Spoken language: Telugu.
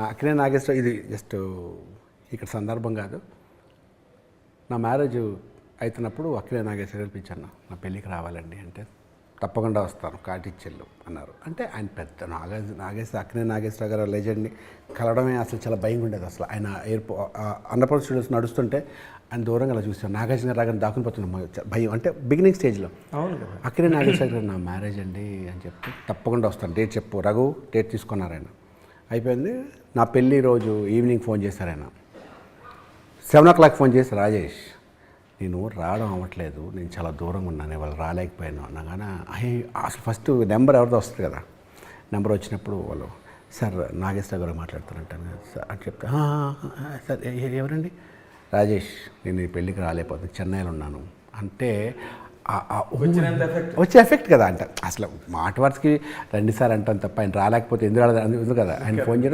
అక్కినే నాగేశ్వర ఇది జస్ట్ ఇక్కడ సందర్భం కాదు. నా మ్యారేజ్ అవుతున్నప్పుడు అక్కినే నాగేశ్వర గారు పిలిచాను, నా పెళ్ళికి రావాలండి అంటే తప్పకుండా వస్తాను కాటిచ్చెళ్ళు అన్నారు. అంటే ఆయన పెద్ద అక్కినే నాగేశ్వర గారు లెజెండ్ని కలవడమే అసలు చాలా భయంగా ఉండేది. అసలు ఆయన అన్నపూర్ణ స్టూడియోస్ నడుస్తుంటే ఆయన దూరంగా అలా చూసాను, నాగార్జున గారు రాగానే దాక్కుని పోతున్నాం, భయం అంటే బిగినింగ్ స్టేజ్లో. అవును కదా. అక్కినే నాగేశ్వర గారు నా మ్యారేజ్ అండి అని చెప్తే తప్పకుండా వస్తాను, డేట్ చెప్పు రఘు, డేట్ తీసుకున్నారు ఆయన. అయిపోయింది. నా పెళ్ళి రోజు ఈవినింగ్ ఫోన్ చేశారు ఆయన, 7 o'clock ఫోన్ చేసి, రాజేష్ నేను రావడం అవ్వట్లేదు, నేను చాలా దూరంగా ఉన్నాను, వాళ్ళు రాలేకపోయాను అనగానే అసలు ఫస్ట్ నెంబర్ ఎవరిదో వస్తుంది కదా, నెంబర్ వచ్చినప్పుడు వాళ్ళు సార్ నాగేశ్వర గారు మాట్లాడుతారంటాను సార్ అని చెప్తే, సార్ ఎవరండి, రాజేష్ నేను ఈ పెళ్ళికి రాలేకపోతుంది, చెన్నైలో ఉన్నాను అంటే వచ్చే ఎఫెక్ట్ కదా. అంటే అసలు మాట వరుసకి 2 సార్లు అంటాను తప్ప ఆయన రాలేకపోతే ఎందుకు రాలేదు కదా. ఆయన ఫోన్ చేయడం